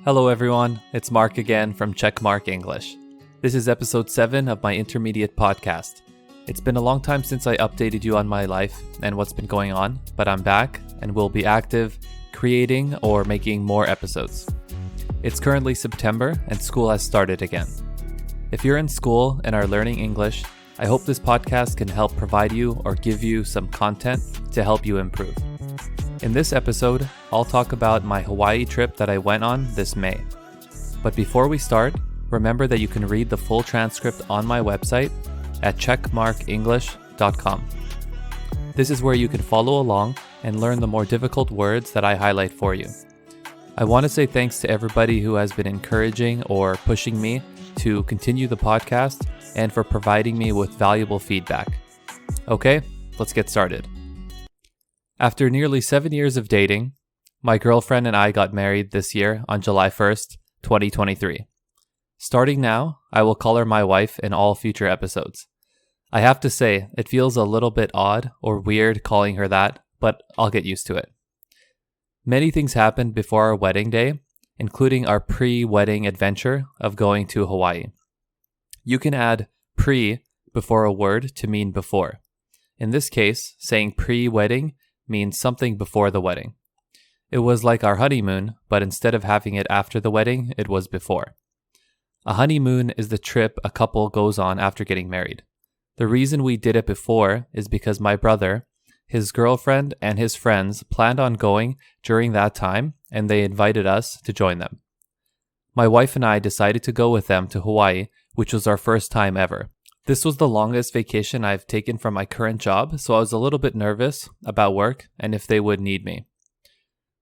Hello everyone, it's Mark again from CheckMark English. This is episode 7 of my intermediate podcast. It's been a long time since I updated you on my life and what's been going on, but I'm back and will be active, creating or making more episodes. It's currently September and school has started again. If you're in school and are learning English, I hope this podcast can help provide you or give you some content to help you improve. In this episode, I'll talk about my Hawaii trip that I went on this May. But before we start, remember that you can read the full transcript on my website at checkmarkenglish.com. This is where you can follow along and learn the more difficult words that I highlight for you. I want to say thanks to everybody who has been encouraging or pushing me to continue the podcast and for providing me with valuable feedback. Okay, let's get started. After nearly 7 years of dating, my girlfriend and I got married this year on July 1st, 2023. Starting now, I will call her my wife in all future episodes. I have to say, it feels a little bit odd or weird calling her that, but I'll get used to it. Many things happened before our wedding day, including our pre-wedding adventure of going to Hawaii. You can add pre before a word to mean before. In this case, saying pre-wedding means something before the wedding. It was like our honeymoon, but instead of having it after the wedding, it was before. A honeymoon is the trip a couple goes on after getting married. The reason we did it before is because my brother, his girlfriend, and his friends planned on going during that time, and they invited us to join them. My wife and I decided to go with them to Hawaii, which was our first time ever. This was the longest vacation I've taken from my current job, so I was a little bit nervous about work and if they would need me.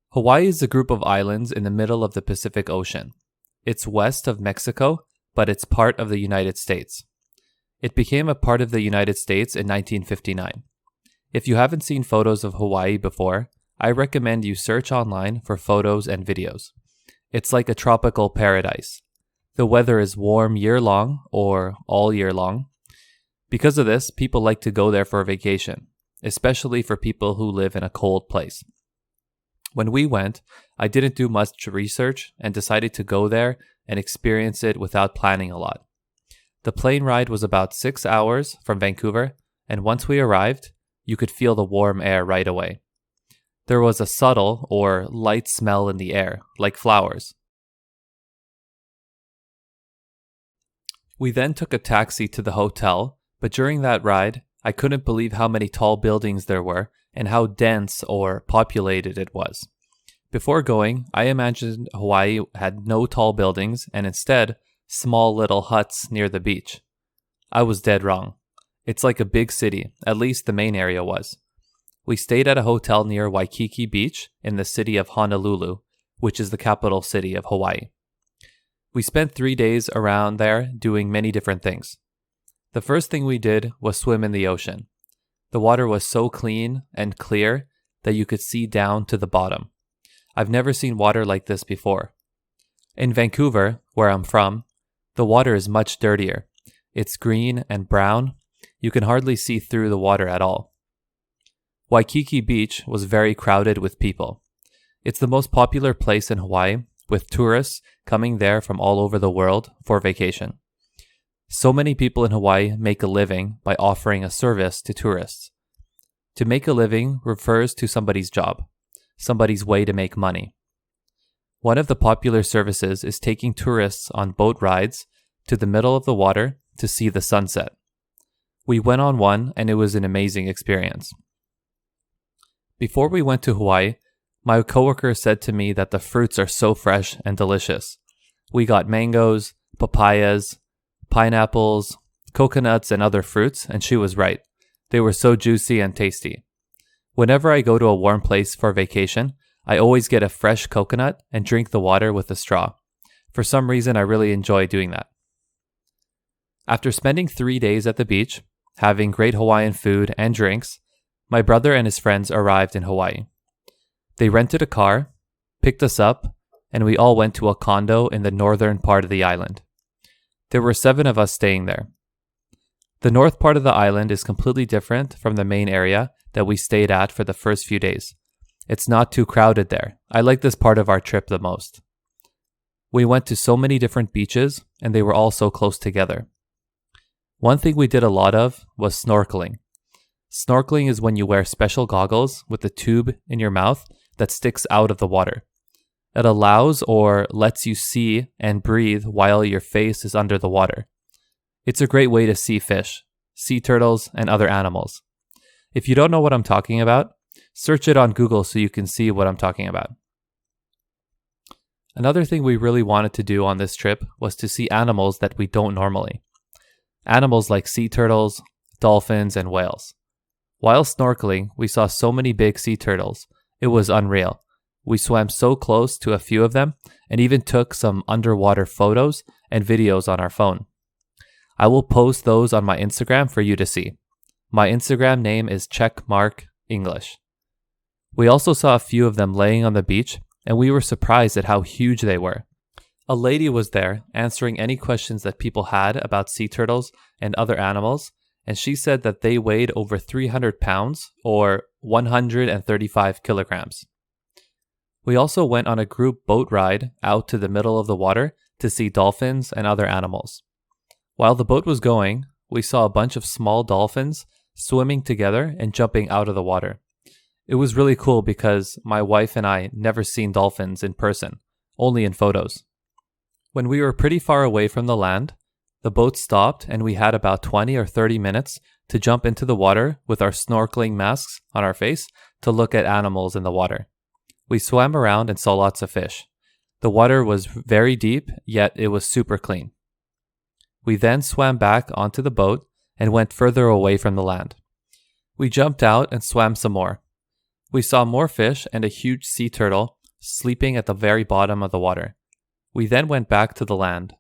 Hawaii is a group of islands in the middle of the Pacific Ocean. It's west of Mexico, but it's part of the United States. It became a part of the United States in 1959. If you haven't seen photos of Hawaii before, I recommend you search online for photos and videos. It's like a tropical paradise. The weather is warm year-long or all year long. Because of this, people like to go there for a vacation, especially for people who live in a cold place. When we went, I didn't do much research and decided to go there and experience it without planning a lot. The plane ride was about 6 hours from Vancouver, and once we arrived, you could feel the warm air right away. There was a subtle or light smell in the air, like flowers. We then took a taxi to the hotel, but during that ride, I couldn't believe how many tall buildings there were and how dense or populated it was. Before going, I imagined Hawaii had no tall buildings and instead small little huts near the beach. I was dead wrong. It's like a big city, at least the main area was. We stayed at a hotel near Waikiki Beach in the city of Honolulu, which is the capital city of Hawaii. We spent 3 days around there doing many different things. The first thing we did was swim in the ocean. The water was so clean and clear that you could see down to the bottom. I've never seen water like this before. In Vancouver, where I'm from, the water is much dirtier. It's green and brown. You can hardly see through the water at all. Waikiki Beach was very crowded with people. It's the most popular place in Hawaii, with tourists coming there from all over the world for vacation. So many people in Hawaii make a living by offering a service to tourists. To make a living refers to somebody's job, somebody's way to make money. One of the popular services is taking tourists on boat rides to the middle of the water to see the sunset. We went on one and it was an amazing experience. Before we went to Hawaii, my coworker said to me that the fruits are so fresh and delicious. We got mangoes, papayas, pineapples, coconuts, and other fruits, and she was right. They were so juicy and tasty. Whenever I go to a warm place for vacation, I always get a fresh coconut and drink the water with a straw. For some reason, I really enjoy doing that. After spending 3 days at the beach, having great Hawaiian food and drinks, my brother and his friends arrived in Hawaii. They rented a car, picked us up, and we all went to a condo in the northern part of the island. There were 7 of us staying there. The north part of the island is completely different from the main area that we stayed at for the first few days. It's not too crowded there. I like this part of our trip the most. We went to so many different beaches, and they were all so close together. One thing we did a lot of was snorkeling. Snorkeling is when you wear special goggles with a tube in your mouth that sticks out of the water. It allows or lets you see and breathe while your face is under the water. It's a great way to see fish, sea turtles, and other animals. If you don't know what I'm talking about, search it on Google so you can see what I'm talking about. Another thing we really wanted to do on this trip was to see animals that we don't normally. Animals like sea turtles, dolphins, and whales. While snorkeling, we saw so many big sea turtles. It was unreal. We swam so close to a few of them and even took some underwater photos and videos on our phone. I will post those on my Instagram for you to see. My Instagram name is CheckMark English. We also saw a few of them laying on the beach, and we were surprised at how huge they were. A lady was there answering any questions that people had about sea turtles and other animals, and she said that they weighed over 300 pounds or 135 kilograms. We also went on a group boat ride out to the middle of the water to see dolphins and other animals. While the boat was going, we saw a bunch of small dolphins swimming together and jumping out of the water. It was really cool because my wife and I never seen dolphins in person, only in photos. When we were pretty far away from the land, the boat stopped and we had about 20 or 30 minutes to jump into the water with our snorkeling masks on our face to look at animals in the water. We swam around and saw lots of fish. The water was very deep, yet it was super clean. We then swam back onto the boat and went further away from the land. We jumped out and swam some more. We saw more fish and a huge sea turtle sleeping at the very bottom of the water. We then went back to the land.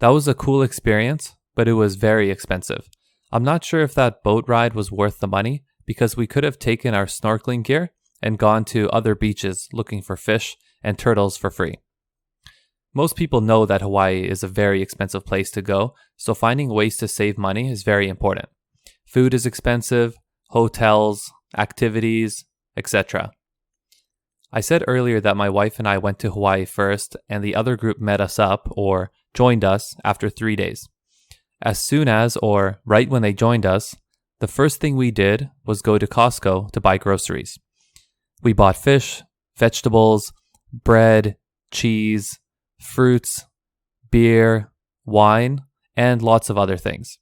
That was a cool experience, but it was very expensive. I'm not sure if that boat ride was worth the money because we could have taken our snorkeling gear and gone to other beaches looking for fish and turtles for free. Most people know that Hawaii is a very expensive place to go, so finding ways to save money is very important. Food is expensive, hotels, activities, etc. I said earlier that my wife and I went to Hawaii first and the other group met us up or joined us after 3 days. As soon as or right when they joined us, the first thing we did was go to Costco to buy groceries. We bought fish, vegetables, bread, cheese, fruits, beer, wine, and lots of other things.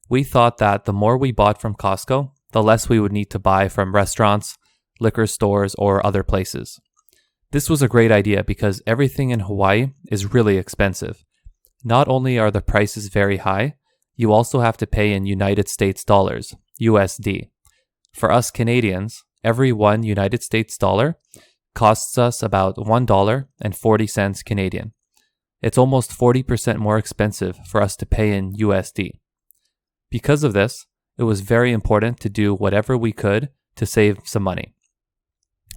We thought that the more we bought from Costco, the less we would need to buy from restaurants, liquor stores, or other places. This was a great idea because everything in Hawaii is really expensive. Not only are the prices very high, you also have to pay in United States dollars, USD. For us Canadians, every one United States dollar costs us about $1.40 Canadian. It's almost 40% more expensive for us to pay in USD. Because of this, it was very important to do whatever we could to save some money.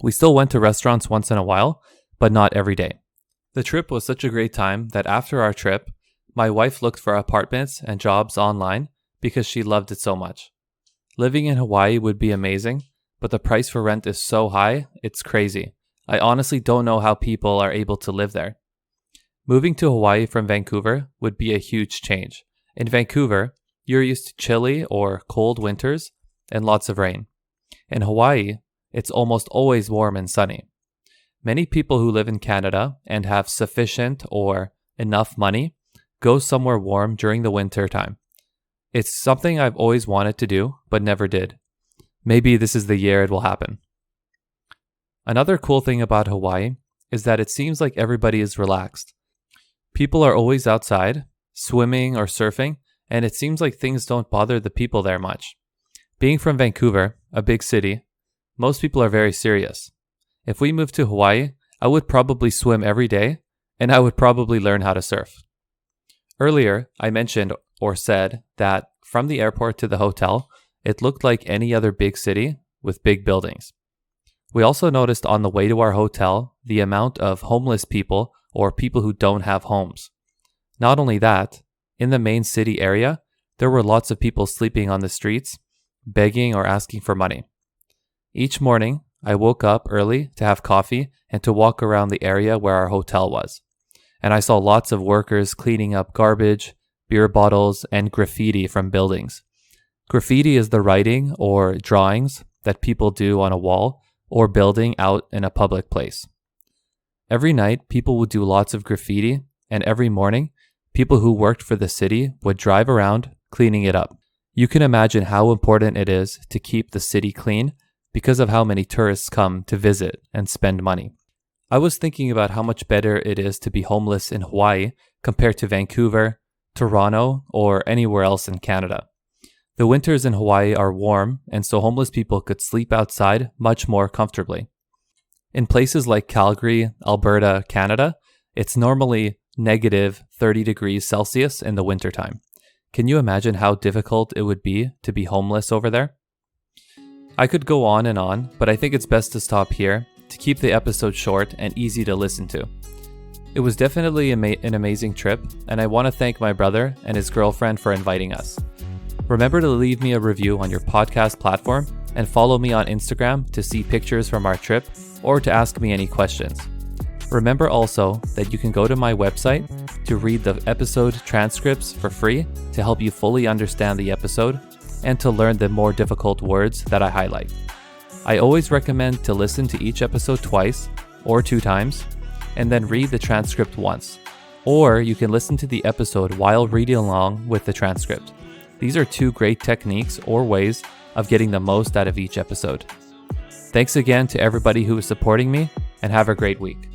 We still went to restaurants once in a while, but not every day. The trip was such a great time that after our trip, my wife looked for apartments and jobs online because she loved it so much. Living in Hawaii would be amazing, but the price for rent is so high, it's crazy. I honestly don't know how people are able to live there. Moving to Hawaii from Vancouver would be a huge change. In Vancouver, you're used to chilly or cold winters and lots of rain. In Hawaii, it's almost always warm and sunny. Many people who live in Canada and have sufficient or enough money go somewhere warm during the winter time. It's something I've always wanted to do, but never did. Maybe this is the year it will happen. Another cool thing about Hawaii is that it seems like everybody is relaxed. People are always outside, swimming or surfing, and it seems like things don't bother the people there much. Being from Vancouver, a big city, most people are very serious. If we moved to Hawaii, I would probably swim every day, and I would probably learn how to surf. Earlier, I mentioned or said that from the airport to the hotel, it looked like any other big city with big buildings. We also noticed on the way to our hotel the amount of homeless people or people who don't have homes. Not only that, in the main city area, there were lots of people sleeping on the streets, begging or asking for money. Each morning, I woke up early to have coffee and to walk around the area where our hotel was. and I saw lots of workers cleaning up garbage, beer bottles, and graffiti from buildings. Graffiti is the writing or drawings that people do on a wall or building out in a public place. Every night, people would do lots of graffiti, and every morning, people who worked for the city would drive around cleaning it up. You can imagine how important it is to keep the city clean because of how many tourists come to visit and spend money. I was thinking about how much better it is to be homeless in Hawaii compared to Vancouver, Toronto, or anywhere else in Canada. The winters in Hawaii are warm, and so homeless people could sleep outside much more comfortably. In places like Calgary, Alberta, Canada, it's normally negative 30 degrees Celsius in the wintertime. Can you imagine how difficult it would be to be homeless over there? I could go on, but I think it's best to stop here to keep the episode short and easy to listen to. It was definitely an amazing trip, and I want to thank my brother and his girlfriend for inviting us. Remember to leave me a review on your podcast platform and follow me on Instagram to see pictures from our trip or to ask me any questions. Remember also that you can go to my website to read the episode transcripts for free to help you fully understand the episode and to learn the more difficult words that I highlight. I always recommend to listen to each episode twice or 2 times and then read the transcript once. Or you can listen to the episode while reading along with the transcript. These are 2 great techniques or ways of getting the most out of each episode. Thanks again to everybody who is supporting me, and have a great week.